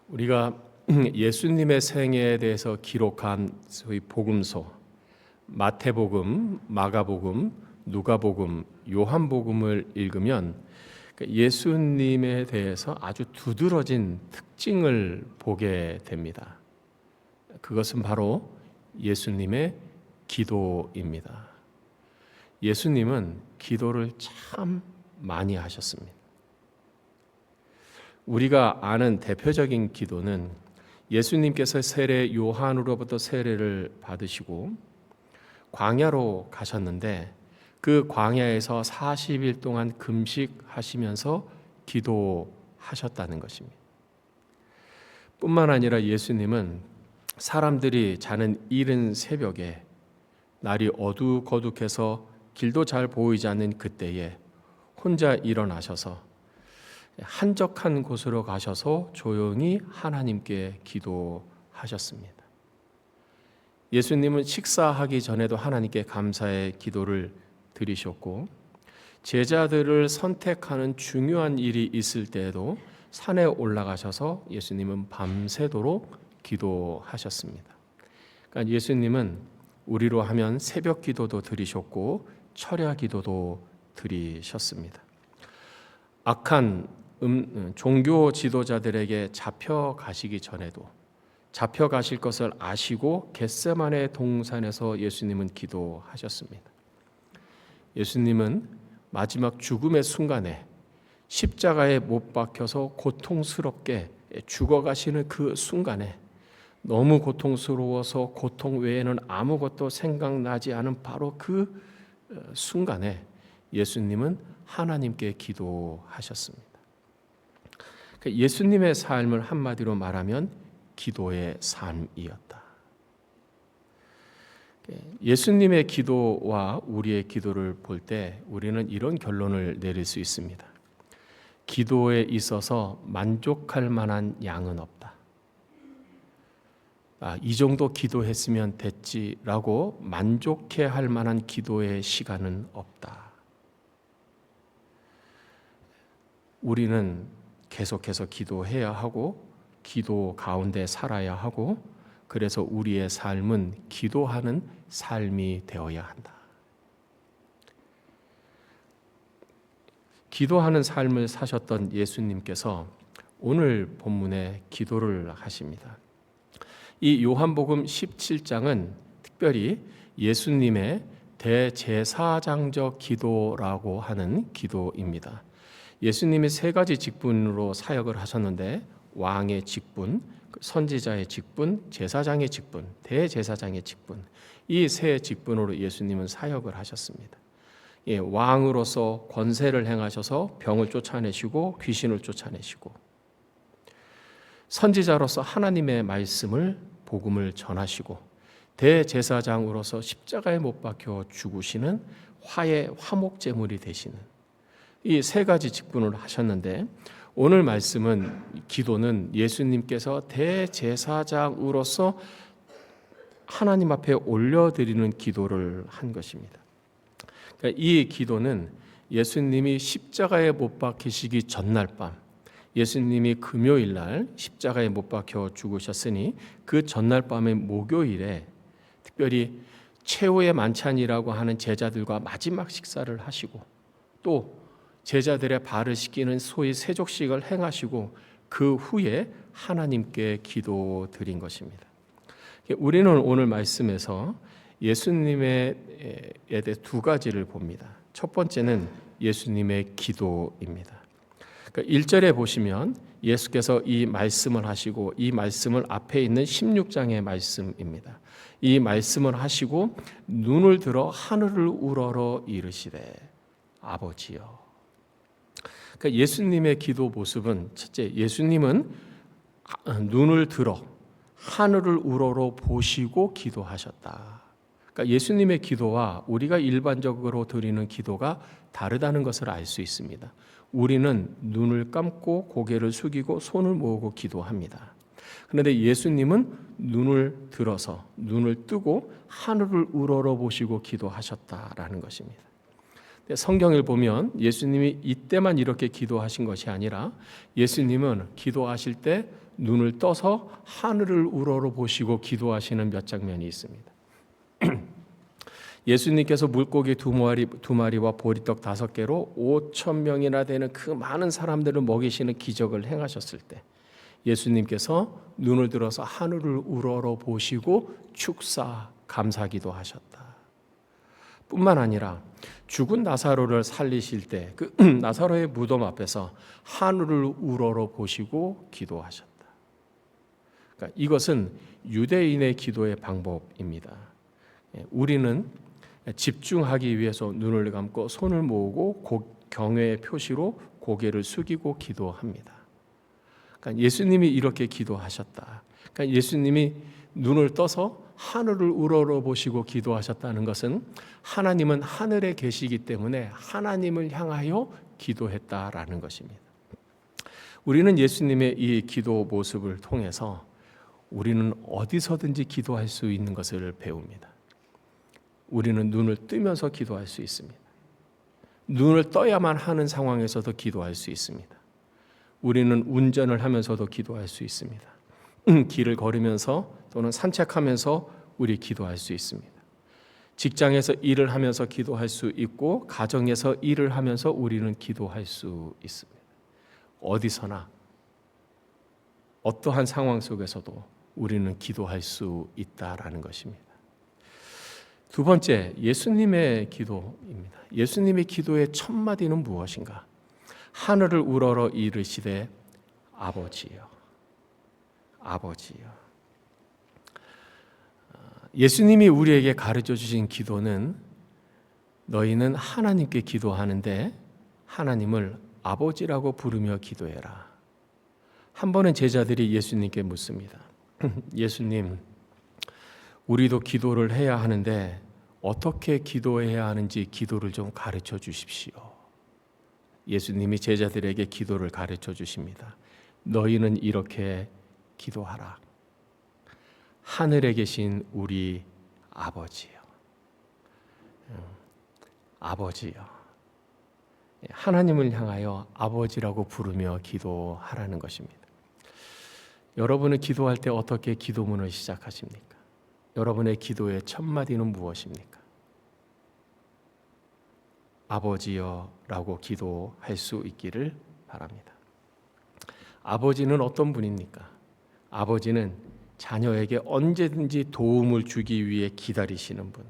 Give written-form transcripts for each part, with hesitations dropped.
우리가 예수님의 생애에 대해서 기록한 소위 복음서, 마태복음, 마가복음, 누가복음, 요한복음을 읽으면 예수님에 대해서 아주 두드러진 특징을 보게 됩니다. 그것은 바로 예수님의 기도입니다. 예수님은 기도를 참 많이 하셨습니다. 우리가 아는 대표적인 기도는 예수님께서 세례 요한으로부터 세례를 받으시고 광야로 가셨는데 그 광야에서 40일 동안 금식하시면서 기도하셨다는 것입니다. 뿐만 아니라 예수님은 사람들이 자는 이른 새벽에 날이 어둑어둑해서 길도 잘 보이지 않는 그때에 혼자 일어나셔서 한적한 곳으로 가셔서 조용히 하나님께 기도하셨습니다. 예수님은 식사하기 전에도 하나님께 감사의 기도를 드리셨고 제자들을 선택하는 중요한 일이 있을 때에도 산에 올라가셔서 예수님은 밤새도록 기도하셨습니다. 그러니까 예수님은 우리로 하면 새벽 기도도 드리셨고 철야 기도도 드리셨습니다. 악한 종교 지도자들에게 잡혀가시기 전에도 잡혀가실 것을 아시고 겟세마네 동산에서 예수님은 기도하셨습니다. 예수님은 마지막 죽음의 순간에 십자가에 못 박혀서 고통스럽게 죽어가시는 그 순간에 너무 고통스러워서 고통 외에는 아무것도 생각나지 않은 바로 그 순간에 예수님은 하나님께 기도하셨습니다. 예수님의 삶을 한마디로 말하면 기도의 삶이었다. 예수님의 기도와 우리의 기도를 볼 때 우리는 이런 결론을 내릴 수 있습니다. 기도에 있어서 만족할 만한 양은 없다. 이 정도 기도했으면 됐지라고 만족해 할 만한 기도의 시간은 없다. 우리는 계속해서 기도해야 하고 기도 가운데 살아야 하고 그래서 우리의 삶은 기도하는 삶이 되어야 한다. 기도하는 삶을 사셨던 예수님께서 오늘 본문에 기도를 하십니다. 이 요한복음 17장은 특별히 예수님의 대제사장적 기도라고 하는 기도입니다. 예수님이 세 가지 직분으로 사역을 하셨는데 왕의 직분, 선지자의 직분, 제사장의 직분, 대제사장의 직분, 이 세 직분으로 예수님은 사역을 하셨습니다. 왕으로서 권세를 행하셔서 병을 쫓아내시고 귀신을 쫓아내시고 선지자로서 하나님의 말씀을 복음을 전하시고 대제사장으로서 십자가에 못 박혀 죽으시는 화의 화목제물이 되시는 이 세 가지 직분을 하셨는데 오늘 말씀은 기도는 예수님께서 대제사장으로서 하나님 앞에 올려드리는 기도를 한 것입니다. 그러니까 이 기도는 예수님이 십자가에 못 박히시기 전날 밤 예수님이 금요일 날 십자가에 못 박혀 죽으셨으니 그 전날 밤의 목요일에 특별히 최후의 만찬이라고 하는 제자들과 마지막 식사를 하시고 또 제자들의 발을 씻기는 소위 세족식을 행하시고 그 후에 하나님께 기도드린 것입니다. 우리는 오늘 말씀에서 예수님에 대해 두 가지를 봅니다. 첫 번째는 예수님의 기도입니다. 1절에 보시면 예수께서 이 말씀을 하시고 이 말씀을 앞에 있는 16장의 말씀입니다. 이 말씀을 하시고 눈을 들어 하늘을 우러러 이르시되 아버지여. 그러니까 예수님의 기도 모습은 첫째 예수님은 눈을 들어 하늘을 우러러 보시고 기도하셨다. 그러니까 예수님의 기도와 우리가 일반적으로 드리는 기도가 다르다는 것을 알 수 있습니다. 우리는 눈을 감고 고개를 숙이고 손을 모으고 기도합니다. 그런데 예수님은 눈을 들어서 눈을 뜨고 하늘을 우러러 보시고 기도하셨다라는 것입니다. 성경을 보면 예수님이 이때만 이렇게 기도하신 것이 아니라 예수님은 기도하실 때 눈을 떠서 하늘을 우러러보시고 기도하시는 몇 장면이 있습니다. 예수님께서 물고기 두 마리와 보리떡 5개로 5천 명이나 되는 그 많은 사람들을 먹이시는 기적을 행하셨을 때 예수님께서 눈을 들어서 하늘을 우러러보시고 축사 감사기도 하셨다. 뿐만 아니라 죽은 나사로를 살리실 때 그 나사로의 무덤 앞에서 하늘을 우러러보시고 기도하셨다. 그러니까 이것은 유대인의 기도의 방법입니다. 우리는 집중하기 위해서 눈을 감고 손을 모으고 경외의 표시로 고개를 숙이고 기도합니다. 그러니까 예수님이 이렇게 기도하셨다. 그러니까 예수님이 눈을 떠서 하늘을 우러러보시고 기도하셨다는 것은 하나님은 하늘에 계시기 때문에 하나님을 향하여 기도했다라는 것입니다. 우리는 예수님의 이 기도 모습을 통해서 우리는 어디서든지 기도할 수 있는 것을 배웁니다. 우리는 눈을 뜨면서 기도할 수 있습니다. 눈을 떠야만 하는 상황에서도 기도할 수 있습니다. 우리는 운전을 하면서도 기도할 수 있습니다. 길을 걸으면서 또는 산책하면서 우리 기도할 수 있습니다. 직장에서 일을 하면서 기도할 수 있고 가정에서 일을 하면서 우리는 기도할 수 있습니다. 어디서나 어떠한 상황 속에서도 우리는 기도할 수 있다라는 것입니다. 두 번째, 예수님의 기도입니다. 예수님의 기도의 첫 마디는 무엇인가? 하늘을 우러러 이르시되 아버지여, 아버지여. 예수님이 우리에게 가르쳐 주신 기도는 너희는 하나님께 기도하는데 하나님을 아버지라고 부르며 기도해라. 한 번은 제자들이 예수님께 묻습니다. 예수님, 우리도 기도를 해야 하는데 어떻게 기도해야 하는지 기도를 좀 가르쳐 주십시오. 예수님이 제자들에게 기도를 가르쳐 주십니다. 너희는 이렇게 기도하라. 하늘에 계신 우리 아버지요. 아버지요. 하나님을 향하여 아버지라고 부르며 기도하라는 것입니다. 여러분은 기도할 때 어떻게 기도문을 시작하십니까? 여러분의 기도의 첫 마디는 무엇입니까? 아버지여 라고 기도할 수 있기를 바랍니다. 아버지는 어떤 분입니까? 아버지는 자녀에게 언제든지 도움을 주기 위해 기다리시는 분.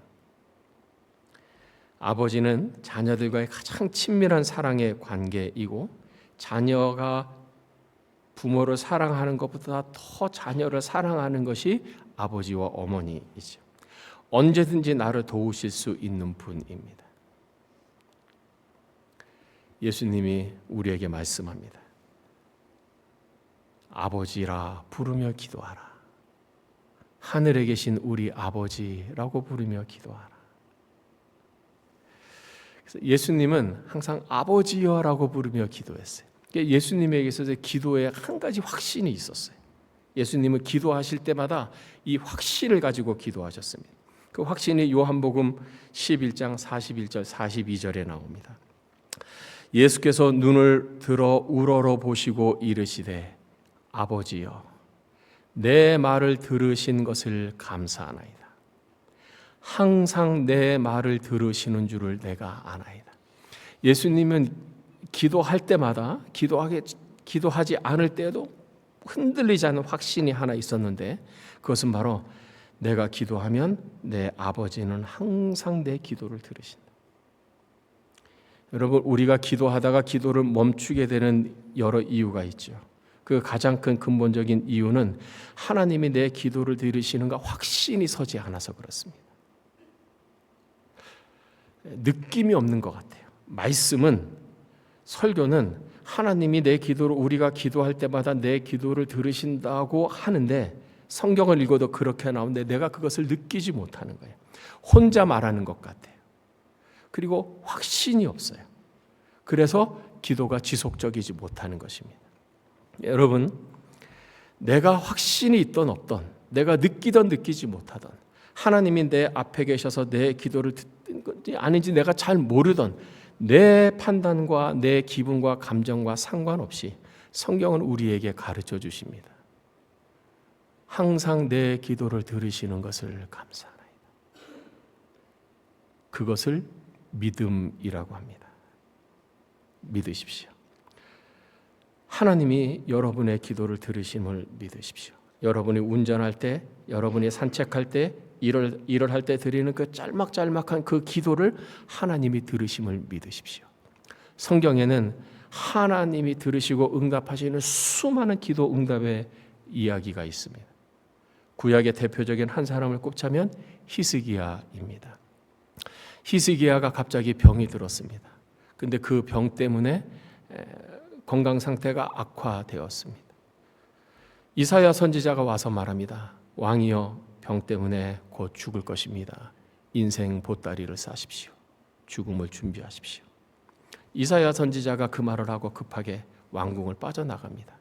아버지는 자녀들과의 가장 친밀한 사랑의 관계이고 자녀가 부모를 사랑하는 것보다 더 자녀를 사랑하는 것이 아버지와 어머니이죠. 언제든지 나를 도우실 수 있는 분입니다. 예수님이 우리에게 말씀합니다. 아버지라 부르며 기도하라. 하늘에 계신 우리 아버지라고 부르며 기도하라. 그래서 예수님은 항상 아버지여라고 부르며 기도했어요. 예수님에게 있어서 기도에 한 가지 확신이 있었어요. 예수님은 기도하실 때마다 이 확신을 가지고 기도하셨습니다. 그 확신이 요한복음 11장 41절 42절에 나옵니다. 예수께서 눈을 들어 우러러 보시고 이르시되 아버지여 내 말을 들으신 것을 감사하나이다. 항상 내 말을 들으시는 줄을 내가 아나이다. 예수님은 기도할 때마다 기도하지 않을 때에도 흔들리지 않는 확신이 하나 있었는데 그것은 바로 내가 기도하면 내 아버지는 항상 내 기도를 들으신다. 여러분, 우리가 기도하다가 기도를 멈추게 되는 여러 이유가 있죠. 그 가장 큰 근본적인 이유는 하나님이 내 기도를 들으시는가 확신이 서지 않아서 그렇습니다. 느낌이 없는 것 같아요. 말씀은, 설교는 하나님이 내 기도를, 우리가 기도할 때마다 내 기도를 들으신다고 하는데 성경을 읽어도 그렇게 나오는데 내가 그것을 느끼지 못하는 거예요. 혼자 말하는 것 같아요. 그리고 확신이 없어요. 그래서 기도가 지속적이지 못하는 것입니다. 여러분, 내가 확신이 있던 없던, 내가 느끼던 느끼지 못하던, 하나님이 내 앞에 계셔서 내 기도를 듣는 건지 아닌지 내가 잘 모르던 내 판단과 내 기분과 감정과 상관없이 성경은 우리에게 가르쳐 주십니다. 항상 내 기도를 들으시는 것을 감사하나이다. 그것을 믿음이라고 합니다. 믿으십시오. 하나님이 여러분의 기도를 들으심을 믿으십시오. 여러분이 운전할 때, 여러분이 산책할 때, 일을 할 때 드리는 그 짤막짤막한 그 기도를 하나님이 들으심을 믿으십시오. 성경에는 하나님이 들으시고 응답하시는 수많은 기도 응답의 이야기가 있습니다. 구약의 대표적인 한 사람을 꼽자면 히스기야입니다. 히스기야가 갑자기 병이 들었습니다. 근데 그 병 때문에 건강 상태가 악화되었습니다. 이사야 선지자가 와서 말합니다. 왕이여, 병 때문에 곧 죽을 것입니다. 인생 보따리를 싸십시오. 죽음을 준비하십시오. 이사야 선지자가 그 말을 하고 급하게 왕궁을 빠져나갑니다.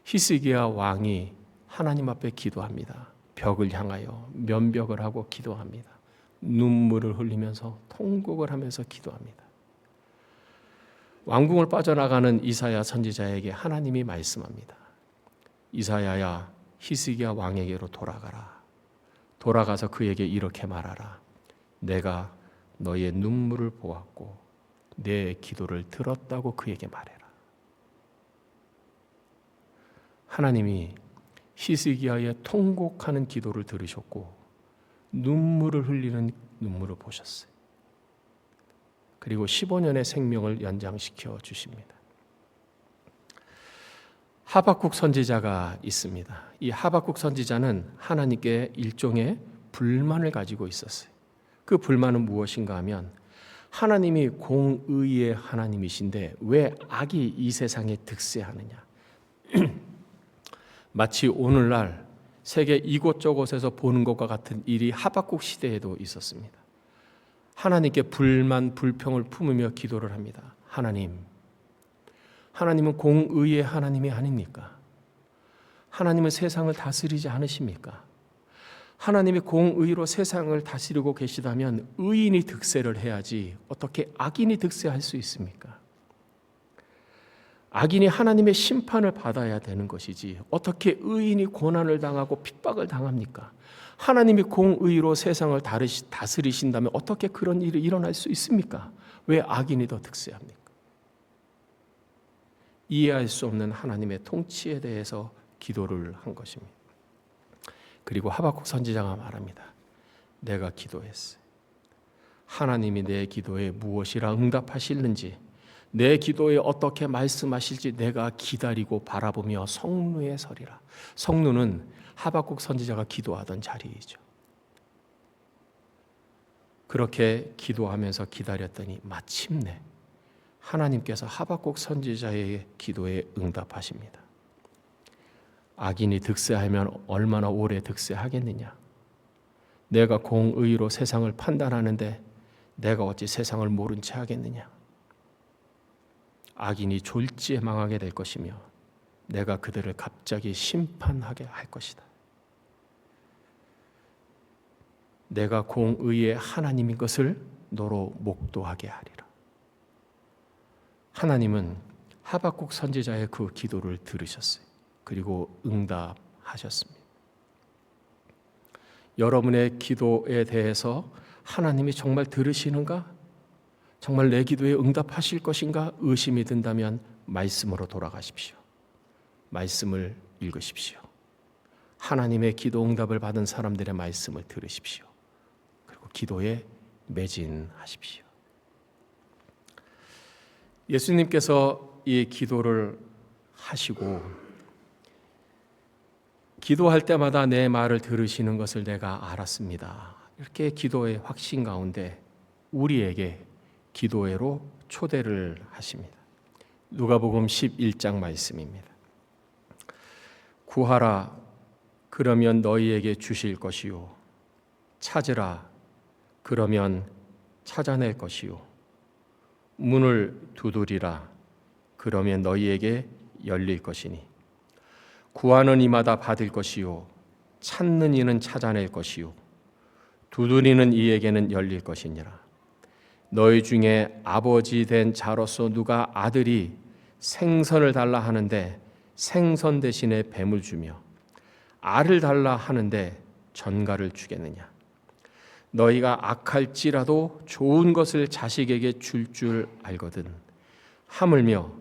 히스기야 왕이 하나님 앞에 기도합니다. 벽을 향하여 면벽을 하고 기도합니다. 눈물을 흘리면서 통곡을 하면서 기도합니다. 왕궁을 빠져나가는 이사야 선지자에게 하나님이 말씀합니다. 이사야야, 히스기야 왕에게로 돌아가라. 돌아가서 그에게 이렇게 말하라. 내가 너의 눈물을 보았고 내 기도를 들었다고 그에게 말해라. 하나님이 히스기야의 통곡하는 기도를 들으셨고 눈물을 흘리는 눈물을 보셨어요. 그리고 15년의 생명을 연장시켜 주십니다. 하박국 선지자가 있습니다. 이 하박국 선지자는 하나님께 일종의 불만을 가지고 있었어요. 그 불만은 무엇인가 하면 하나님이 공의의 하나님이신데 왜 악이 이 세상에 득세하느냐. 마치 오늘날 세계 이곳저곳에서 보는 것과 같은 일이 하박국 시대에도 있었습니다. 하나님께 불만, 불평을 품으며 기도를 합니다. 하나님은 공의의 하나님이 아닙니까? 하나님은 세상을 다스리지 않으십니까? 하나님이 공의로 세상을 다스리고 계시다면 의인이 득세를 해야지 어떻게 악인이 득세할 수 있습니까? 악인이 하나님의 심판을 받아야 되는 것이지 어떻게 의인이 고난을 당하고 핍박을 당합니까? 하나님이 공의로 세상을 다스리신다면 어떻게 그런 일이 일어날 수 있습니까? 왜 악인이 더 득세합니까? 이해할 수 없는 하나님의 통치에 대해서 기도를 한 것입니다. 그리고 하박국 선지자가 말합니다. 내가 기도했어요. 하나님이 내 기도에 무엇이라 응답하실는지, 내 기도에 어떻게 말씀하실지 내가 기다리고 바라보며 성루에 서리라. 성루는 하박국 선지자가 기도하던 자리이죠. 그렇게 기도하면서 기다렸더니 마침내 하나님께서 하박국 선지자의 기도에 응답하십니다. 악인이 득세하면 얼마나 오래 득세하겠느냐? 내가 공의로 세상을 판단하는데 내가 어찌 세상을 모른 채 하겠느냐? 악인이 졸지에 망하게 될 것이며 내가 그들을 갑자기 심판하게 할 것이다. 내가 공의의 하나님인 것을 너로 목도하게 하리라. 하나님은 하박국 선지자의 그 기도를 들으셨어요. 그리고 응답하셨습니다. 여러분의 기도에 대해서 하나님이 정말 들으시는가? 정말 내 기도에 응답하실 것인가? 의심이 든다면 말씀으로 돌아가십시오. 말씀을 읽으십시오. 하나님의 기도 응답을 받은 사람들의 말씀을 들으십시오. 그리고 기도에 매진하십시오. 예수님께서 이 기도를 하시고 기도할 때마다 내 말을 들으시는 것을 내가 알았습니다. 이렇게 기도의 확신 가운데 우리에게 기도회로 초대를 하십니다. 누가복음 11장 말씀입니다. 구하라 그러면 너희에게 주실 것이요 찾으라 그러면 찾아낼 것이요 문을 두드리라 그러면 너희에게 열릴 것이니 구하는 이마다 받을 것이요 찾는 이는 찾아낼 것이요 두드리는 이에게는 열릴 것이니라. 너희 중에 아버지 된 자로서 누가 아들이 생선을 달라 하는데 생선 대신에 뱀을 주며 알을 달라 하는데 전갈을 주겠느냐? 너희가 악할지라도 좋은 것을 자식에게 줄 알거든. 하물며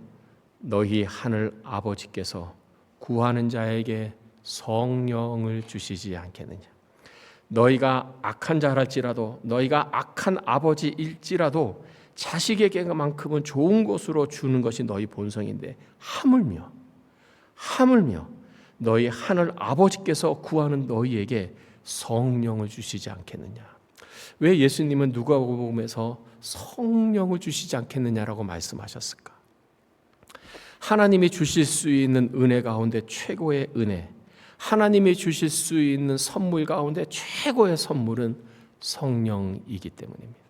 너희 하늘 아버지께서 구하는 자에게 성령을 주시지 않겠느냐? 너희가 악한 자랄지라도, 너희가 악한 아버지일지라도 자식에게만큼은 좋은 것으로 주는 것이 너희 본성인데, 하물며 너희 하늘 아버지께서 구하는 너희에게 성령을 주시지 않겠느냐? 왜 예수님은 누가복음에서 성령을 주시지 않겠느냐라고 말씀하셨을까? 하나님이 주실 수 있는 은혜 가운데 최고의 은혜, 하나님이 주실 수 있는 선물 가운데 최고의 선물은 성령이기 때문입니다.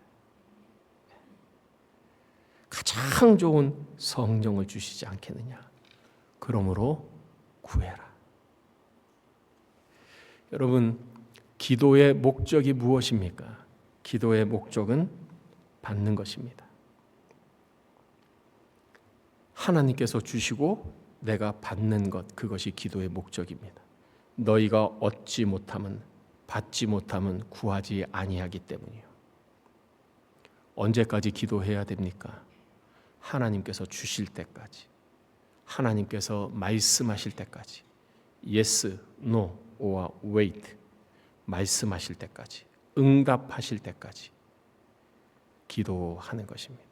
가장 좋은 성령을 주시지 않겠느냐? 그러므로 구해라. 여러분, 기도의 목적이 무엇입니까? 기도의 목적은 받는 것입니다. 하나님께서 주시고 내가 받는 것, 그것이 기도의 목적입니다. 너희가 얻지 못함은, 받지 못함은 구하지 아니하기 때문이요. 언제까지 기도해야 됩니까? 하나님께서 주실 때까지, 하나님께서 말씀하실 때까지, yes, no, or wait, 말씀하실 때까지, 응답하실 때까지 기도하는 것입니다.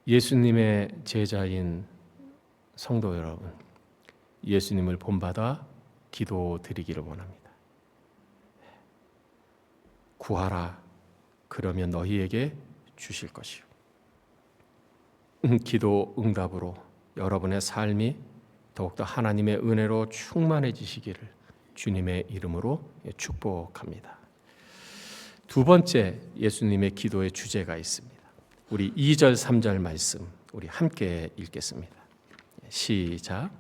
예수님의 제자인 성도 여러분, 예수님을 본받아 기도드리기를 원합니다. 구하라, 그러면 너희에게 주실 것이요. 기도 응답으로 여러분의 삶이 더욱더 하나님의 은혜로 충만해지시기를 주님의 이름으로 축복합니다. 두 번째 예수님의 기도의 주제가 있습니다. 우리 2절 3절 말씀 우리 함께 읽겠습니다. 시작.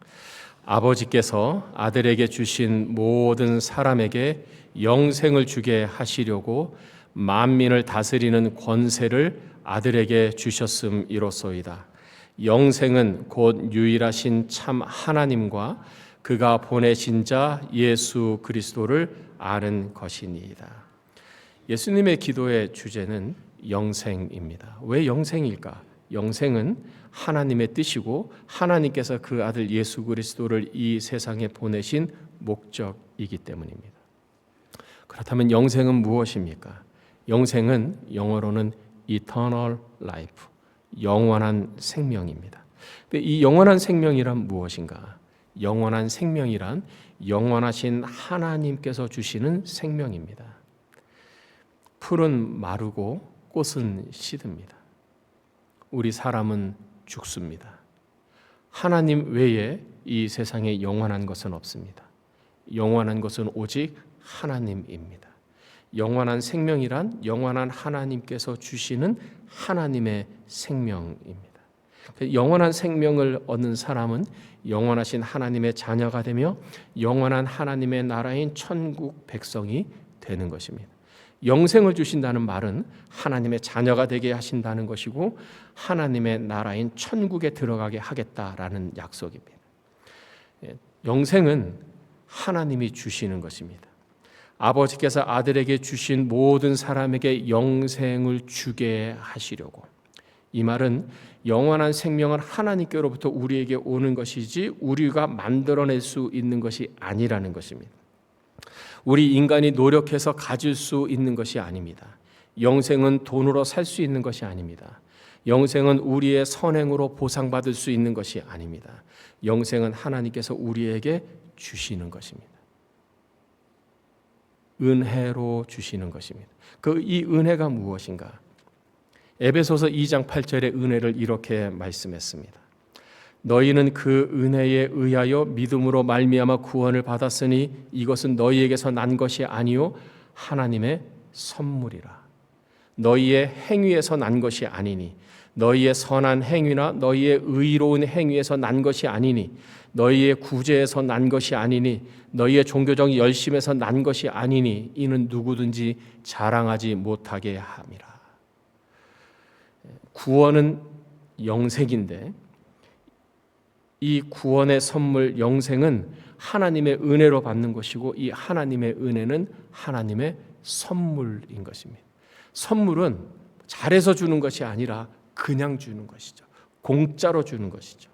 아버지께서 아들에게 주신 모든 사람에게 영생을 주게 하시려고 만민을 다스리는 권세를 아들에게 주셨음이로소이다. 영생은 곧 유일하신 참 하나님과 그가 보내신 자 예수 그리스도를 아는 것이니이다. 예수님의 기도의 주제는 영생입니다. 왜 영생일까? 영생은 하나님의 뜻이고 하나님께서 그 아들 예수 그리스도를 이 세상에 보내신 목적이기 때문입니다. 그렇다면 영생은 무엇입니까? 영생은 영어로는 eternal life, 영원한 생명입니다. 근데 이 영원한 생명이란 무엇인가? 영원한 생명이란 영원하신 하나님께서 주시는 생명입니다. 풀은 마르고 꽃은 시듭니다. 우리 사람은 죽습니다. 하나님 외에 이 세상에 영원한 것은 없습니다. 영원한 것은 오직 하나님입니다. 영원한 생명이란 영원한 하나님께서 주시는 하나님의 생명입니다. 영원한 생명을 얻는 사람은 영원하신 하나님의 자녀가 되며 영원한 하나님의 나라인 천국 백성이 되는 것입니다. 영생을 주신다는 말은 하나님의 자녀가 되게 하신다는 것이고 하나님의 나라인 천국에 들어가게 하겠다라는 약속입니다. 영생은 하나님이 주시는 것입니다. 아버지께서 아들에게 주신 모든 사람에게 영생을 주게 하시려고. 이 말은 영원한 생명은 하나님께로부터 우리에게 오는 것이지 우리가 만들어낼 수 있는 것이 아니라는 것입니다. 우리 인간이 노력해서 가질 수 있는 것이 아닙니다. 영생은 돈으로 살 수 있는 것이 아닙니다. 영생은 우리의 선행으로 보상받을 수 있는 것이 아닙니다. 영생은 하나님께서 우리에게 주시는 것입니다. 은혜로 주시는 것입니다. 이 은혜가 무엇인가? 에베소서 2장 8절의 은혜를 이렇게 말씀했습니다. 너희는 그 은혜에 의하여 믿음으로 말미암아 구원을 받았으니 이것은 너희에게서 난 것이 아니요 하나님의 선물이라. 너희의 행위에서 난 것이 아니니 너희의 선한 행위나 너희의 의로운 행위에서 난 것이 아니니 너희의 구제에서 난 것이 아니니 너희의 종교적 열심에서 난 것이 아니니 이는 누구든지 자랑하지 못하게 함이라. 구원은 영생인데 이 구원의 선물 영생은 하나님의 은혜로 받는 것이고 이 하나님의 은혜는 하나님의 선물인 것입니다. 선물은 잘해서 주는 것이 아니라 그냥 주는 것이죠. 공짜로 주는 것이죠.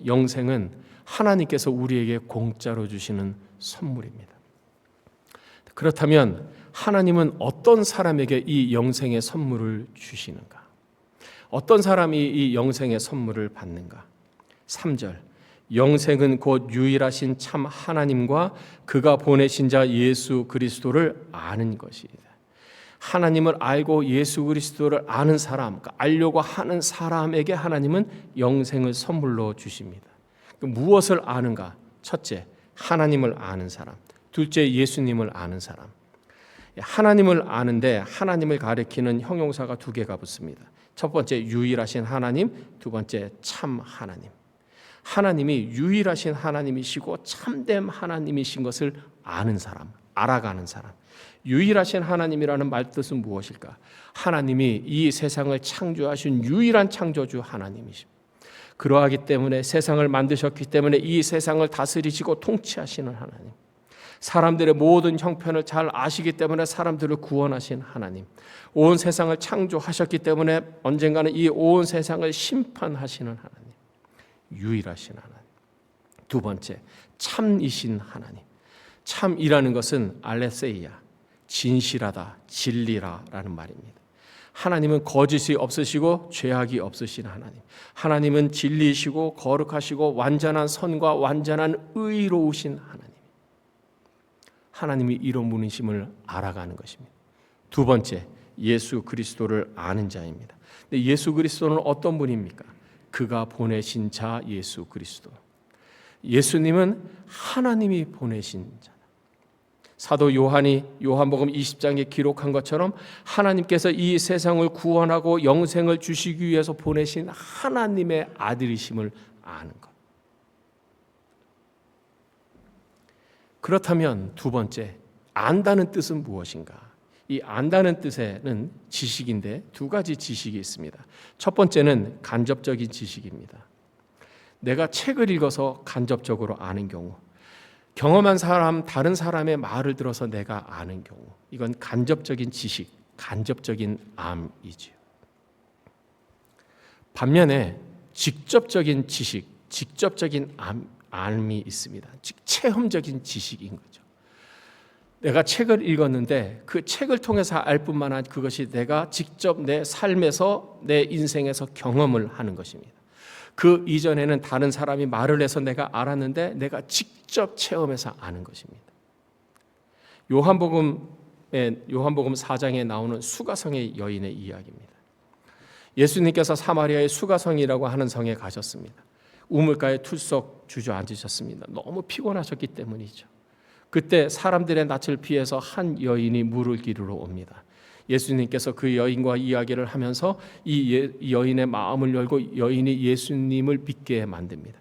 영생은 하나님께서 우리에게 공짜로 주시는 선물입니다. 그렇다면 하나님은 어떤 사람에게 이 영생의 선물을 주시는가? 어떤 사람이 이 영생의 선물을 받는가? 3절, 영생은 곧 유일하신 참 하나님과 그가 보내신 자 예수 그리스도를 아는 것이다. 하나님을 알고 예수 그리스도를 아는 사람, 알려고 하는 사람에게 하나님은 영생을 선물로 주십니다. 무엇을 아는가? 첫째, 하나님을 아는 사람. 둘째, 예수님을 아는 사람. 하나님을 아는데 하나님을 가리키는 형용사가 두 개가 붙습니다. 첫 번째, 유일하신 하나님. 두 번째, 참 하나님. 하나님이 유일하신 하나님이시고 참된 하나님이신 것을 아는 사람, 알아가는 사람. 유일하신 하나님이라는 말뜻은 무엇일까? 하나님이 이 세상을 창조하신 유일한 창조주 하나님이십니다. 그러하기 때문에 세상을 만드셨기 때문에 이 세상을 다스리시고 통치하시는 하나님, 사람들의 모든 형편을 잘 아시기 때문에 사람들을 구원하신 하나님, 온 세상을 창조하셨기 때문에 언젠가는 이 온 세상을 심판하시는 하나님, 유일하신 하나님. 두 번째, 참이신 하나님. 참이라는 것은 알레세이아, 진실하다, 진리라라는 말입니다. 하나님은 거짓이 없으시고 죄악이 없으신 하나님. 하나님은 진리이시고 거룩하시고 완전한 선과 완전한 의로우신 하나님. 하나님이 이런 분이심을 알아가는 것입니다. 두 번째, 예수 그리스도를 아는 자입니다. 근데 예수 그리스도는 어떤 분입니까? 그가 보내신 자 예수 그리스도. 예수님은 하나님이 보내신 자. 사도 요한이 요한복음 20장에 기록한 것처럼 하나님께서 이 세상을 구원하고 영생을 주시기 위해서 보내신 하나님의 아들이심을 아는 것. 그렇다면 두 번째, 안다는 뜻은 무엇인가? 이 안다는 뜻에는 지식인데 두 가지 지식이 있습니다. 첫 번째는 간접적인 지식입니다. 내가 책을 읽어서 간접적으로 아는 경우, 경험한 사람, 다른 사람의 말을 들어서 내가 아는 경우, 이건 간접적인 지식, 간접적인 암이지요. 반면에 직접적인 지식, 직접적인 암이 있습니다. 즉 체험적인 지식인 거죠. 내가 책을 읽었는데 그 책을 통해서 알 뿐만 아니라 그것이 내가 직접 내 삶에서, 내 인생에서 경험을 하는 것입니다. 그 이전에는 다른 사람이 말을 해서 내가 알았는데 내가 직접 체험해서 아는 것입니다. 요한복음 4장에 나오는 수가성의 여인의 이야기입니다. 예수님께서 사마리아의 수가성이라고 하는 성에 가셨습니다. 우물가에 툴썩 주저앉으셨습니다. 너무 피곤하셨기 때문이죠. 그때 사람들의 낯을 피해서 한 여인이 물을 기르러 옵니다. 예수님께서 그 여인과 이야기를 하면서 이 여인의 마음을 열고 여인이 예수님을 믿게 만듭니다.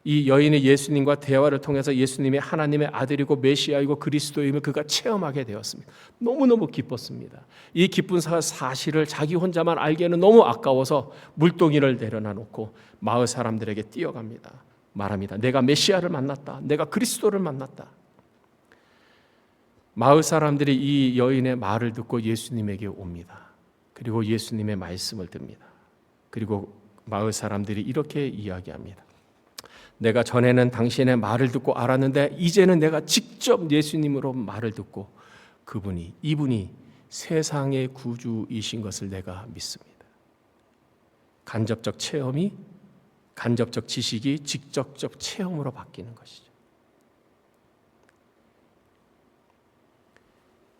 이 여인이 예수님과 대화를 통해서 예수님이 하나님의 아들이고 메시아이고 그리스도임을 그가 체험하게 되었습니다. 너무너무 기뻤습니다. 이 기쁜 사실을 자기 혼자만 알기에는 너무 아까워서 물동이를 내려놔 놓고 마을 사람들에게 뛰어갑니다. 말합니다. 내가 메시아를 만났다. 내가 그리스도를 만났다. 마을 사람들이 이 여인의 말을 듣고 예수님에게 옵니다. 그리고 예수님의 말씀을 듣습니다. 그리고 마을 사람들이 이렇게 이야기합니다. 내가 전에는 당신의 말을 듣고 알았는데 이제는 내가 직접 예수님으로 말을 듣고 이분이 세상의 구주이신 것을 내가 믿습니다. 간접적 체험이, 간접적 지식이 직접적 체험으로 바뀌는 것이죠.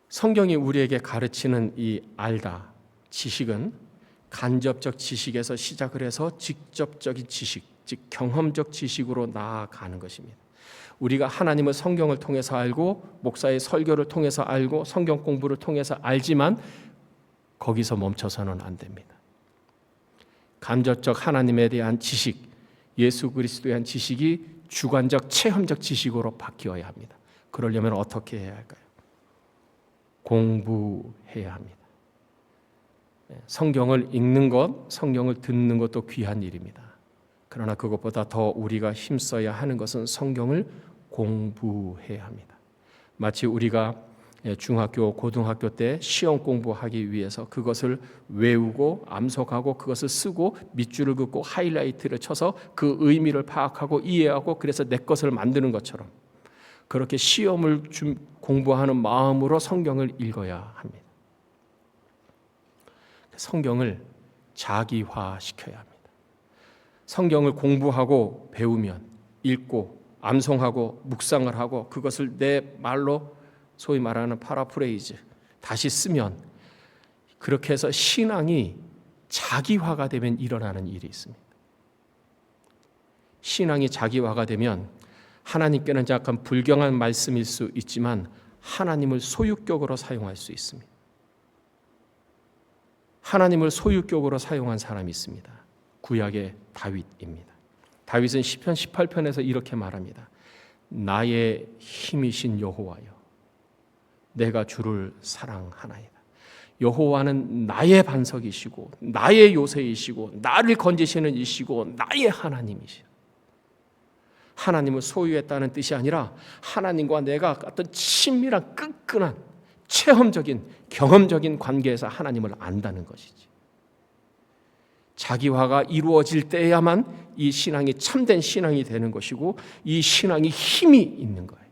성경이 우리에게 가르치는 이 알다, 지식은 간접적 지식에서 시작을 해서 직접적인 지식, 즉 경험적 지식으로 나아가는 것입니다. 우리가 하나님을 성경을 통해서 알고 목사의 설교를 통해서 알고 성경 공부를 통해서 알지만 거기서 멈춰서는 안 됩니다. 간접적 하나님에 대한 지식, 예수 그리스도에 대한 지식이 주관적 체험적 지식으로 바뀌어야 합니다. 그러려면 어떻게 해야 할까요? 공부해야 합니다. 성경을 읽는 것, 성경을 듣는 것도 귀한 일입니다. 그러나 그것보다 더 우리가 힘써야 하는 것은 성경을 공부해야 합니다. 마치 우리가 중학교, 고등학교 때 시험 공부하기 위해서 그것을 외우고 암송하고 그것을 쓰고 밑줄을 긋고 하이라이트를 쳐서 그 의미를 파악하고 이해하고 그래서 내 것을 만드는 것처럼 그렇게 시험을 공부하는 마음으로 성경을 읽어야 합니다. 성경을 자기화시켜야 합니다. 성경을 공부하고 배우면 읽고 암송하고 묵상을 하고 그것을 내 말로 소위 말하는 파라프레이즈 다시 쓰면 그렇게 해서 신앙이 자기화가 되면 일어나는 일이 있습니다. 신앙이 자기화가 되면 하나님께는 약간 불경한 말씀일 수 있지만 하나님을 소유격으로 사용할 수 있습니다. 하나님을 소유격으로 사용한 사람이 있습니다. 구약의 다윗입니다. 다윗은 시편 18편에서 이렇게 말합니다. 나의 힘이신 여호와여 내가 주를 사랑하나이다. 여호와는 나의 반석이시고 나의 요새이시고 나를 건지시는 이시고 나의 하나님이시다. 하나님을 소유했다는 뜻이 아니라 하나님과 내가 어떤 친밀한 끈끈한 체험적인 경험적인 관계에서 하나님을 안다는 것이지. 자기화가 이루어질 때야만 이 신앙이 참된 신앙이 되는 것이고 이 신앙이 힘이 있는 거예요.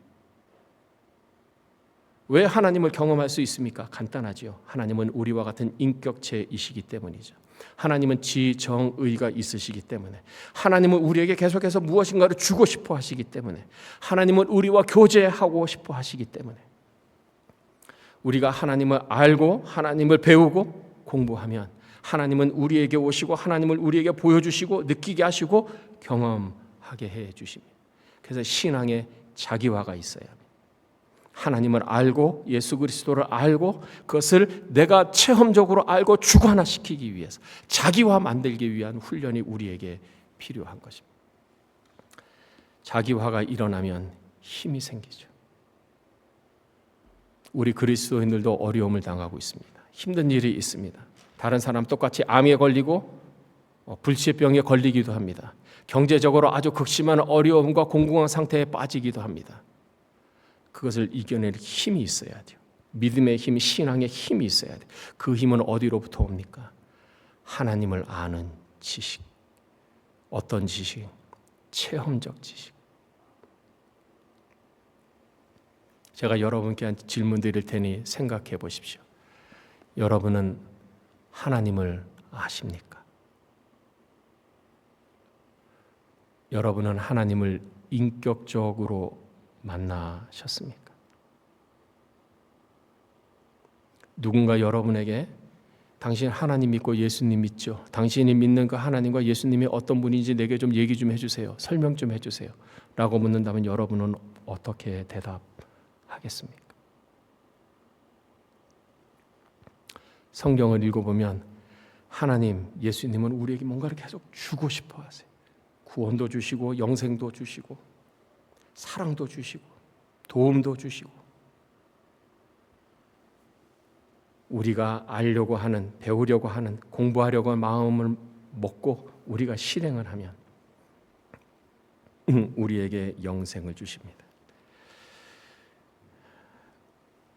왜 하나님을 경험할 수 있습니까? 간단하지요. 하나님은 우리와 같은 인격체이시기 때문이죠. 하나님은 지정의가 있으시기 때문에 하나님은 우리에게 계속해서 무엇인가를 주고 싶어 하시기 때문에 하나님은 우리와 교제하고 싶어 하시기 때문에 우리가 하나님을 알고 하나님을 배우고 공부하면 하나님은 우리에게 오시고 하나님을 우리에게 보여주시고 느끼게 하시고 경험하게 해 주십니다. 그래서 신앙에 자기화가 있어야 합니다. 하나님을 알고 예수 그리스도를 알고 그것을 내가 체험적으로 알고 주관화시키기 위해서 자기화 만들기 위한 훈련이 우리에게 필요한 것입니다. 자기화가 일어나면 힘이 생기죠. 우리 그리스도인들도 어려움을 당하고 있습니다. 힘든 일이 있습니다. 다른 사람 똑같이 암에 걸리고 불치병에 걸리기도 합니다. 경제적으로 아주 극심한 어려움과 공공한 상태에 빠지기도 합니다. 그것을 이겨낼 힘이 있어야 돼요. 믿음의 힘, 신앙의 힘이 있어야 돼요. 그 힘은 어디로부터 옵니까? 하나님을 아는 지식. 어떤 지식? 체험적 지식. 제가 여러분께 한 질문 드릴 테니 생각해 보십시오. 여러분은 하나님을 아십니까? 여러분은 하나님을 인격적으로 만나셨습니까? 누군가 여러분에게 당신 하나님 믿고 예수님 믿죠? 당신이 믿는 그 하나님과 예수님이 어떤 분인지 내게 좀 얘기 좀 해주세요. 설명 좀 해주세요. 라고 묻는다면 여러분은 어떻게 대답하겠습니까? 성경을 읽어보면 하나님, 예수님은 우리에게 뭔가를 계속 주고 싶어 하세요. 구원도 주시고 영생도 주시고 사랑도 주시고 도움도 주시고 우리가 알려고 하는 배우려고 하는 공부하려고 하는 마음을 먹고 우리가 실행을 하면 우리에게 영생을 주십니다.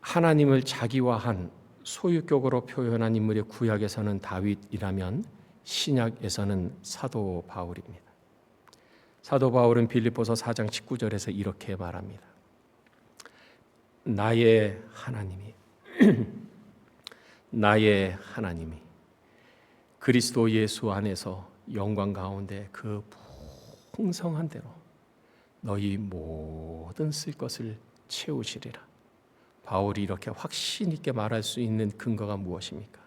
하나님을 자기화한 소유격으로 표현한 인물의 구약에서는 다윗이라면 신약에서는 사도 바울입니다. 사도 바울은 빌립보서 4장 19절에서 이렇게 말합니다. 나의 하나님이 나의 하나님이 그리스도 예수 안에서 영광 가운데 그 풍성한 대로 너희 모든 쓸 것을 채우시리라. 바울이 이렇게 확신 있게 말할 수 있는 근거가 무엇입니까?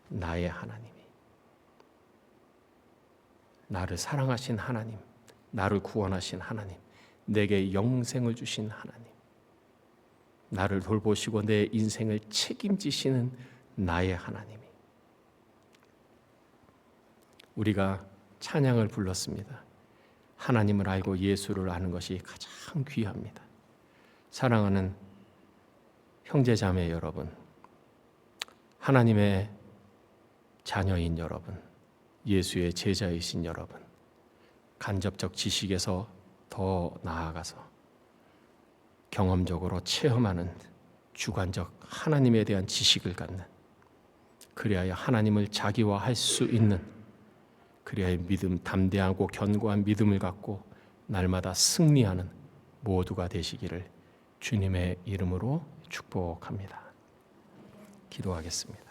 나의 하나님이 나를 사랑하신 하나님, 나를 구원하신 하나님, 내게 영생을 주신 하나님, 나를 돌보시고 내 인생을 책임지시는 나의 하나님이. 우리가 찬양을 불렀습니다. 하나님을 알고 예수를 아는 것이 가장 귀합니다. 사랑하는 형제자매 여러분, 하나님의 자녀인 여러분, 예수의 제자이신 여러분, 간접적 지식에서 더 나아가서 경험적으로 체험하는 주관적 하나님에 대한 지식을 갖는, 그리하여 하나님을 자기화할 수 있는, 그리하여 믿음, 담대하고 견고한 믿음을 갖고 날마다 승리하는 모두가 되시기를 주님의 이름으로 축복합니다. 기도하겠습니다.